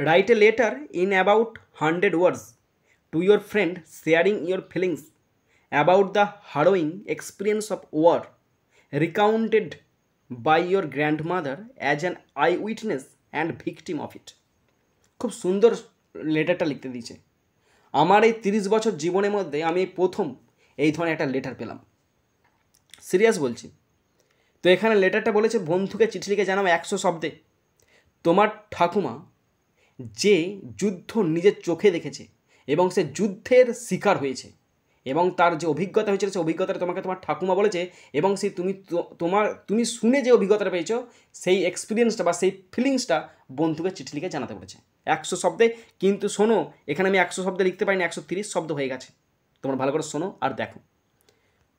Write a letter in about 100 words to your friend sharing your feelings about the harrowing experience of war recounted by your grandmother as an eyewitness and victim of it. খুব সুন্দর লেটারটা লিখতে দিয়েছে। আমার এই 30 বছর জীবনের মধ্যে আমি প্রথম এই ধরনের একটা লেটার পেলাম, সিরিয়াস বলছি। তো এখানে লেটারটা বলেছে, বন্ধুকে চিঠি লিখে জানাও 100 শব্দে তোমার ঠাকুমা যে যুদ্ধ নিজের চোখে দেখেছে এবং সে যুদ্ধের শিকার হয়েছে এবং তার যে অভিজ্ঞতা হয়েছিল সেই অভিজ্ঞতাটা তোমাকে তোমার ঠাকুমা বলেছে এবং সেই তুমি শুনে যে অভিজ্ঞতাটা পেয়েছো সেই এক্সপিরিয়েন্সটা বা সেই ফিলিংসটা বন্ধুকে চিঠি লিখে জানাতে বলেছে 100 শব্দে। কিন্তু শোনো, এখানে আমি 100 শব্দে লিখতে পারিনি, 130 শব্দ হয়ে গেছে। তোমরা ভালো করে শোনো আর দেখো।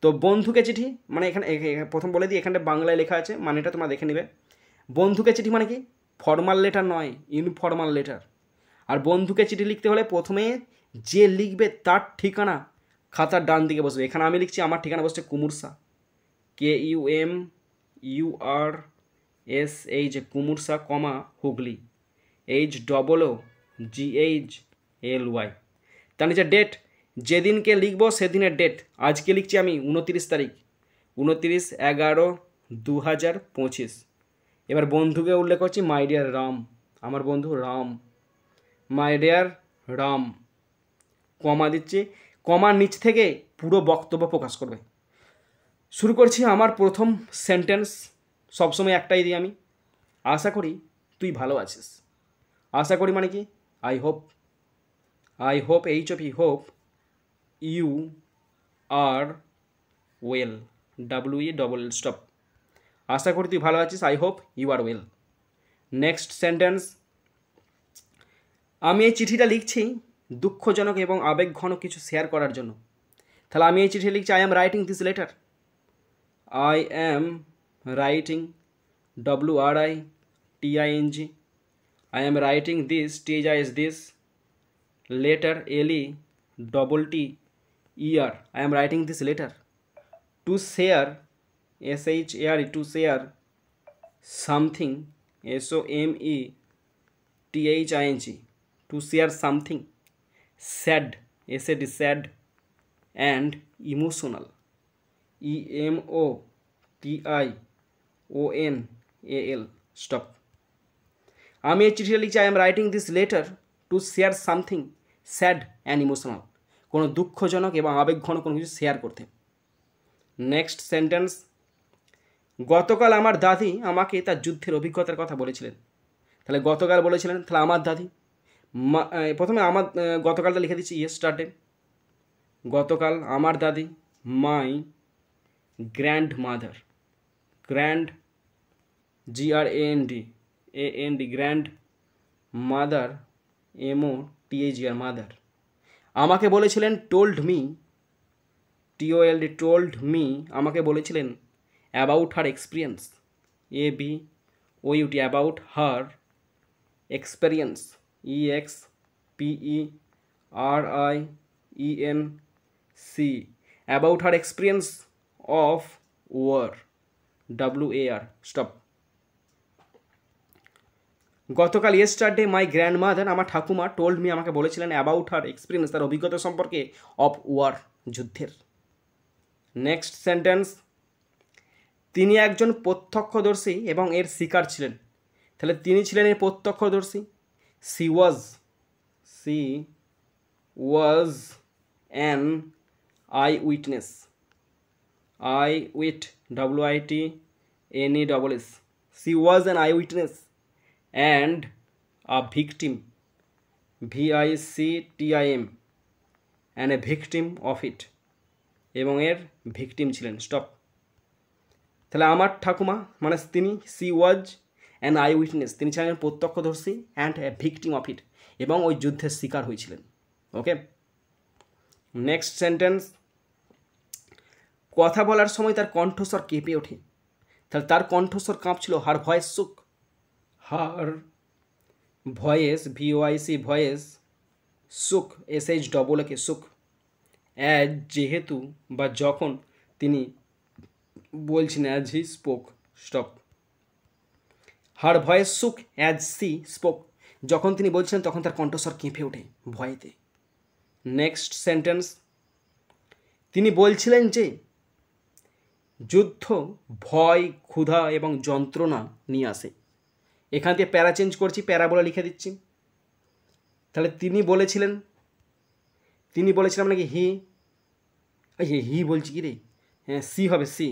তো বন্ধুকে চিঠি মানে এখানে প্রথম বলে দিই, এখানে বাংলায় লেখা আছে, মানেটা তোমরা দেখে নেবে। বন্ধুকে চিঠি মানে কি? ফর্মাল লেটার নয়, ইনফর্মাল লেটার। আর বন্ধুকে চিঠি লিখতে হলে প্রথমে যে লিখবে তার ঠিকানা খাতার ডান দিকে বসবে। এখানে আমি লিখছি, আমার ঠিকানা বসছে কুমুরসা, KUMURSH, কুমুরসা, কমা হুগলি, HOOGHLY। তার নিচে ডেট, যেদিনকে লিখবো সেদিনের ডেট। আজকে লিখছি আমি 29 তারিখ, 29/11/2025। এবার বন্ধুকে উল্লেখ করছি মাই ডিয়ার রাম, আমার বন্ধু রাম, মাই ডিয়ার রাম, কমা দিচ্ছি, কমার নিচ থেকে পুরো বক্তব্য প্রকাশ করবে। শুরু করছি আমার প্রথম সেন্টেন্স, সবসময় একটাই দিই আমি, আশা করি তুই ভালো আছিস। আশা করি মানে কি? I hope, HOP, you are well, WELL, stop. আশা করি তুই ভালো আছিস, I hope you are well. Next sentence, আমি এই চিঠিটা লিখছি দুঃখজনক এবং আবেগঘন কিছু শেয়ার করার জন্য। তাহলে আমি এই চিঠি লিখছি, I am writing this letter, I am writing, WRITING, I am writing this, THIS, this letter, LETTER, I am writing this letter to share, SHARE, to share something, SOMETHING, to share something sad, SAD, sad, and emotional, EMOTIONAL, stop। আমি এই চিঠিটা লিখছি, I am writing this letter to share something sad and emotional, কোনো দুঃখজনক এবং আবেগঘন কোনো কিছু শেয়ার করতে। নেক্সট সেন্টেন্স, গতকাল আমার দাদি আমাকে তার যুদ্ধের অভিজ্ঞতার কথা বলেছিলেন। তাহলে গতকাল বলেছিলেন, তাহলে আমার দাদি, প্রথমে আমার গতকালটা লিখে দিচ্ছি, ইয়েস্টারডে, গতকাল আমার দাদি, my grandmother, grand, GRAND, grandmother, MOTHER, mother, আমাকে বলেছিলেন, told me, TOLD, told me, আমাকে বলেছিলেন, about her experience, ABOUT, about her experience, EXPERIENC, about her experience of war, WAR, stop. গতকাল ইয়েস্টারডে মাই গ্র্যান্ডমাদার, আমার ঠাকুমা, told me, আমাকে বলেছিলেন, about her experience, তার অভিজ্ঞতা সম্পর্কে, অফ ওয়ার, যুদ্ধের। নেক্সট সেন্টেন্স, তিনি একজন প্রত্যক্ষদর্শী এবং এর শিকার ছিলেন। তাহলে তিনি ছিলেন এর প্রত্যক্ষদর্শী, C was an I witness, WITNESS, C was an I witness and a victim, VICTIM, and a victim of it, এবং এর ভিকটিম ছিলেন, স্টপ। তাহলে আমার ঠাকুমা মানে তিনি, C was an I witness, তিনি ছিলেন প্রত্যক্ষদর্শী, and a victim of it, এবং ওই যুদ্ধের শিকার হয়েছিলেন। ওকে, নেক্সট সেন্টেন্স, কথা বলার সময় তার কণ্ঠস্বর কেঁপে ওঠে। তাহলে তার কণ্ঠস্বর কাঁপছিল, her voice shook, her voice, VOIC, voice, shook, SHAAK, shook, as, যেহেতু বা যখন তিনি বলছেন, as he spoke, stop. Her voice shook as she spoke, যখন তিনি বলছিলেন তখন তার কণ্ঠস্বর কেঁপে ওঠে ভয়েতে। নেক্সট সেন্টেন্স, তিনি বলছিলেন যে যুদ্ধ ভয়, ক্ষুধা এবং যন্ত্রণা নিয়ে আসে। এখান থেকে প্যারা চেঞ্জ করছি, প্যারা বলে লিখে দিচ্ছি। তাহলে তিনি বলেছিলেন নাকি হি বলছি কি রে, হ্যাঁ সি হবে, সি,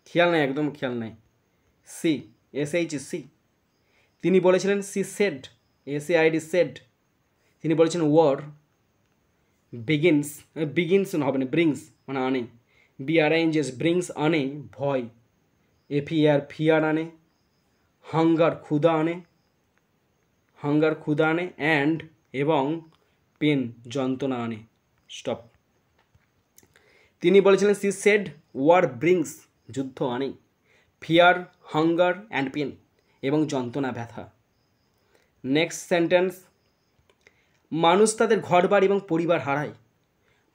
খেয়াল নাই, একদম খেয়াল নাই, সি, SHC। তিনি বলেছিলেন সি সেড, SAID সেড। তিনি বলেছেন ওয়ার বিগিনস হবে না, ব্রিংস মানে আনে, BRINGS ব্রিংস আনে ভয়, FEAR ফিয়ার আনে, হাঙ্গার ক্ষুধা আনে, অ্যান্ড এবং পেন যন্ত্রণা আনে। স্টপ। তিনি বলেছিলেন সি সেড ওয়ার ব্রিংস যুদ্ধ আনে, ফিয়ার, হাঙ্গার অ্যান্ড পেন এবং যন্ত্রণা ব্যথা। নেক্সট সেন্টেন্স, মানুষ তাদের ঘরবাড়ি এবং পরিবার হারায়।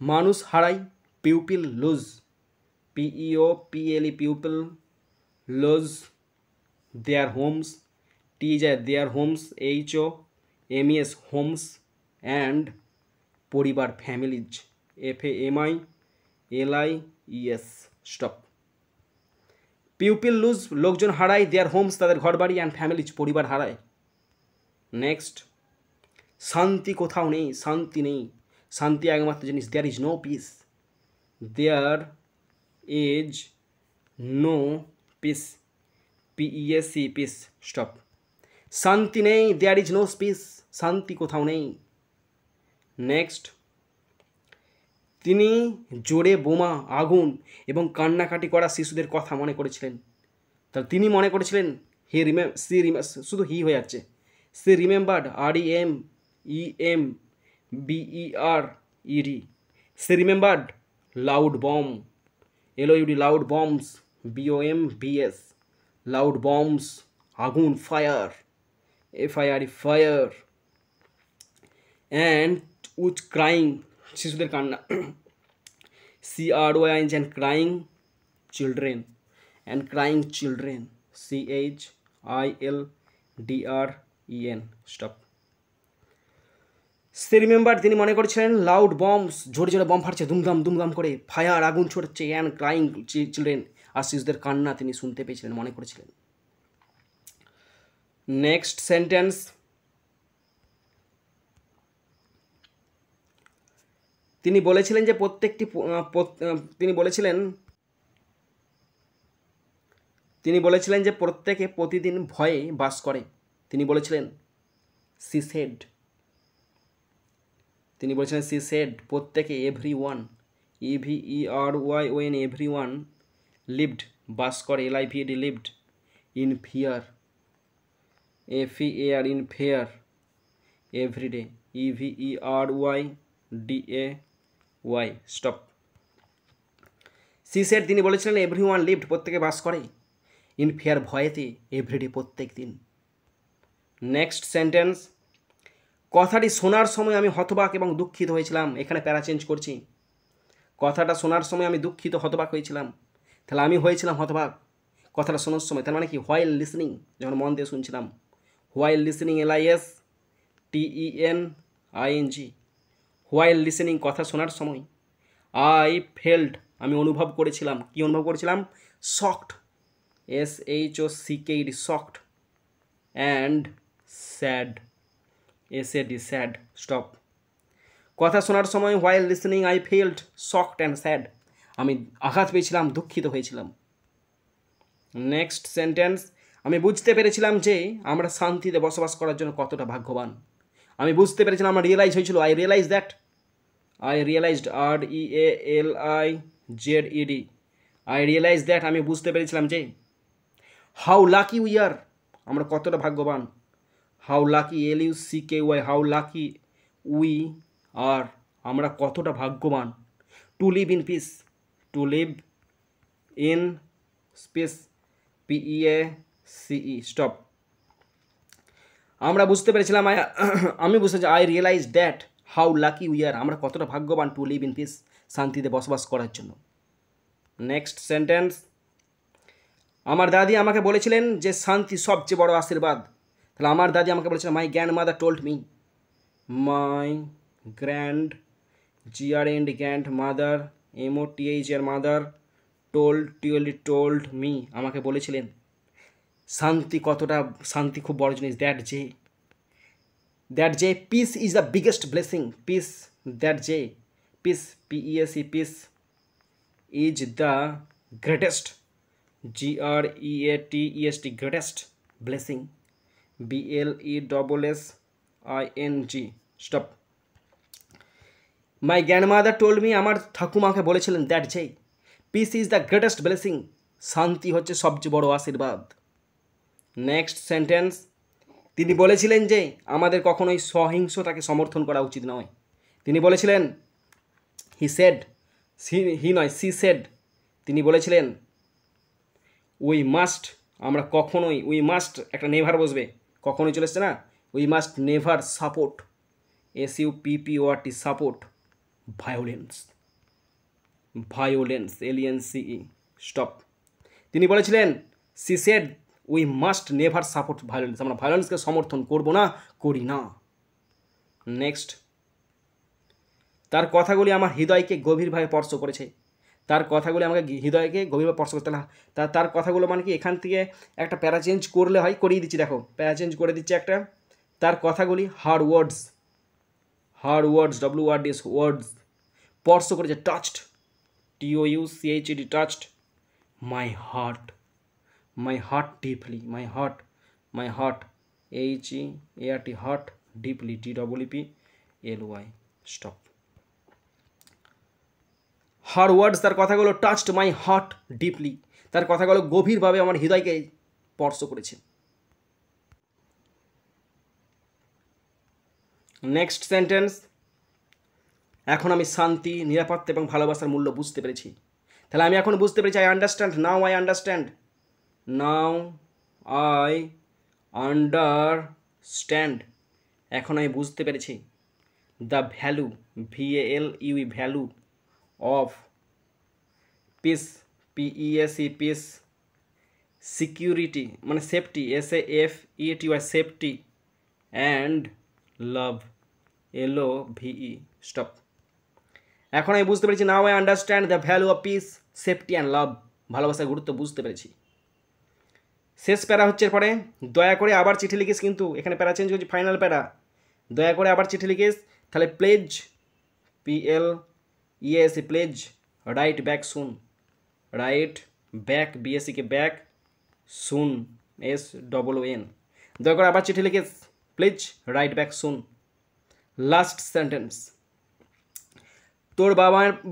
মানুষ হারায়, people lose, PEOPLE people, lose their homes, টি যায় their homes, HOMES homes, and পরিবার families, FAMILIES। Stop. People lose লোকজন হারায়, দেয়ার হোমস তাদের ঘরবাড়ি, অ্যান্ড ফ্যামিলিজ পরিবার হারায়। নেক্সট, শান্তি কোথাও নেই, শান্তি নেই, শান্তি একমাত্র জিনিস, there is no peace, there is no peace, PEAC peace. Stop. শান্তি নেই, দেয়ার ইজ নো পিস, শান্তি কোথাও নেই। নেক্সট, তিনি জোরে বোমা, আগুন এবং কান্নাকাটি করা শিশুদের কথা মনে করেছিলেন। তাহলে তিনি মনে করেছিলেন, শুধু হি হয়ে যাচ্ছে, she remembered, REMEMBERED, she remembered loud bombs, LOUD loud bombs, BOMBS loud bombs, আগুন fire, FIRE fire, and with crying শিশুদের কান্না, CRYING and crying children, CHILDREN। Stop. সে রিমেম্বার তিনি মনে করেছিলেন লাউড বম্বস জোরে জোরে বম ফাটছে দুমদাম করে, ফায়ার আগুন ছড়ছে, অ্যান্ড ক্রাইং চিলড্রেন আর শিশুদের কান্না তিনি শুনতে পেয়েছিলেন, মনে করেছিলেন। নেক্সট সেন্টেন্স, তিনি বলেছিলেন যে প্রত্যেকে প্রতিদিন ভয়ে বাস করে। তিনি বলেছিলেন সি সেড প্রত্যেকে, এভরিওয়ান, EVERYON এভরিওয়ান, লিভড বাস করে, LIVED lived, in fear, FEAR in fear, everyday, EVERYDAY। Stop. She said তিনি বলেছিলেন এভরিওয়ান লিভড প্রত্যেকে বাস করে, ইন ফিয়ার ভয়েতে, এভরিডে প্রত্যেক দিন। নেক্সট সেন্টেন্স, কথাটি শোনার সময় আমি হতবাক এবং দুঃখিত হয়েছিলাম। এখানে প্যারা চেঞ্জ করছি, কথাটা শোনার সময় আমি দুঃখিত হতবাক হয়েছিলাম। তাহলে আমি হয়েছিলাম হতবাক কথাটা শোনার সময়, তার মানে কি হোয়াইল লিসনিং, যখন মন দিয়ে শুনছিলাম, while listening, LISTENING, while listening কথা শোনার সময়। আই ফেল্ট আমি অনুভব করেছিলাম, কি অনুভব করেছিলাম, shocked, SHOCKED shocked, and sad, SAD sad. Stop. কথা শোনার সময় while listening I felt shocked and sad, আমি আঘাত পেয়েছিলাম, দুঃখিত হয়েছিলাম। নেক্সট সেন্টেন্স, আমি বুঝতে পেরেছিলাম যে আমরা শান্তিতে বসবাস করার জন্য কতটা ভাগ্যবান। আমি বুঝতে পেরেছিলাম, আমার রিয়েলাইজ হয়েছিল, I realized REALIZED, I realize that আমি বুঝতে পেরেছিলাম যে, হাউ লাকি উই আর আমরা কতটা ভাগ্যবান, how lucky LUCKY, how lucky we are আমরা কতটা ভাগ্যবান, to live in peace, to live in space, PEACE। Stop. আমরা বুঝতে পেরেছিলাম, আমি বুঝতে I realize that how lucky we are আমরা কতটা ভাগ্যবান, টু লিভ ইন পিস শান্তিতে বসবাস করার জন্য। নেক্সট সেন্টেন্স, আমার দাদি আমাকে বলেছিলেন যে শান্তি সবচেয়ে বড় আশীর্বাদ। তাহলে আমার দাদি আমাকে বলেছিল মাই গ্র্যান্ড মাদার টোল্ড মি, মাই grand GRAND grand mother MOTH এর মাদার টোল্ড মি আমাকে বলেছিলেন শান্তি কতটা, শান্তি খুব বড় জিনিস। দ্যাট যে peace is the biggest blessing, peace that যে peace PEAC peace is the greatest GREATEST greatest blessing BLESSING stop. My grandmother told me আমার ঠাকুমাকে বলেছিলেন দ্যাট যে peace is the greatest blessing শান্তি হচ্ছে সবচেয়ে বড় আশীর্বাদ। নেক্সট সেন্টেন্স, তিনি বলেছিলেন যে আমাদের কখনোই সহিংসতাকে সমর্থন করা উচিত নয়। তিনি বলেছিলেন হি সেড তিনি বলেছিলেন উই মাস্ট, আমরা কখনোই উই মাস্ট একটা নেভার বসবে, কখনোই চলে এসছে না, we must never support SUPPORT support violence LENCE stop. তিনি বলেছিলেন she said we must never support violence, আমরা ভায়োলেন্সকে সমর্থন করব না, করি না। নেক্সট, তার কথাগুলি আমার হৃদয়কে গভীরভাবে স্পর্শ করেছে, তার কথাগুলি আমাকে হৃদয়কে গভীরভাবে স্পর্শ করতে না, তার কথাগুলো মানে কি এখান থেকে একটা প্যারা চেঞ্জ করলে হয়, করিয়ে দিচ্ছি দেখো, প্যারা চেঞ্জ করে দিচ্ছি একটা, তার কথাগুলি হার্ড ওয়ার্ডস WORDS ওয়ার্ডস স্পর্শ করেছে, touched TOUCHED touched my heart deeply, my heart HEART heart deeply DEEPLY stop. Her words তার কথাগুলো টাচড মাই হার্ট ডিপলি, তার কথাগুলো গভীরভাবে আমার হৃদয়কে স্পর্শ করেছে। নেক্সট সেন্টেন্স, এখন আমি শান্তি, নিরাপত্তা এবং ভালোবাসার মূল্য বুঝতে পেরেছি। তাহলে আমি এখন বুঝতে পেরেছি, নাও আই আন্ডারস্ট্যান্ড, এখন আমি বুঝতে পেরেছি the value VALUE value of peace PEAC peace, security মানে safety SAFETY safety, and love LOVE stop. এখন আমি বুঝতে পেরেছি, now I understand the value of peace safety and love, ভালোবাসার গুরুত্ব বুঝতে পেরেছি। শেষ প্যারা হচ্ছে পরে, দয়া করে আবার চিঠি লিখিস, কিন্তু এখানে প্যারা চেঞ্জ করছি, ফাইনাল প্যারা, দয়া করে আবার চিঠি লিখিস। তাহলে please PLES please, write back soon, write back BAC কে ব্যাক, সুন SOON, দয়া করে আবার চিঠি লিখিস, please write back soon. Last sentence, তোর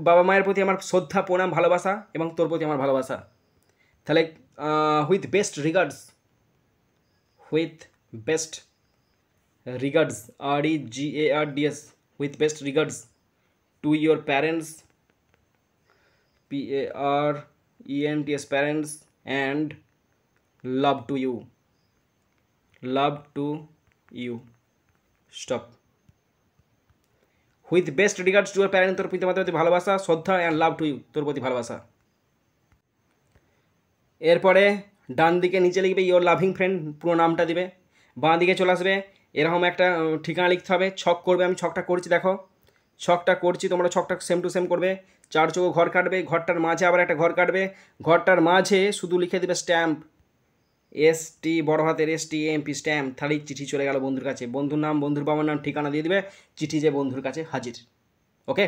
বাবা মায়ের প্রতি আমার শ্রদ্ধা, প্রণাম, ভালোবাসা এবং তোর প্রতি আমার ভালোবাসা। তাহলে with best regards REGARDS with best regards to your parents PARENTS parents and love to you stop. With best regards to your parents, তোর পিতামাতার প্রতি ভালোবাসা, শ্রদ্ধা, অ্যান্ড লাভ টু ইউ, তোর প্রতি ভালোবাসা। এরপরে ডান দিকে নিচে লিখবে ইয়োর লাভিং ফ্রেন্ড, পুরো নামটা দিবে, বাঁ দিকে চলে আসবে, এরকম একটা ঠিকানা লিখতে হবে, ছক করবে, আমি ছকটা করছি দেখো, ছকটা করছি, তোমরা ছকটা সেম টু সেম করবে, 4 চৌকো ঘর কাটবে, ঘরটার মাঝে আবার একটা ঘর কাটবে, ঘরটার মাঝে শুধু লিখে দেবে স্ট্যাম্প ST বড় হাতের STAMP স্ট্যাম্প, তাহলেই চিঠি চলে গেল বন্ধুর কাছে, বন্ধুর নাম, বন্ধুর বাবার নাম, ঠিকানা দিয়ে দিবে, চিঠি যে বন্ধুর কাছে হাজির। ওকে।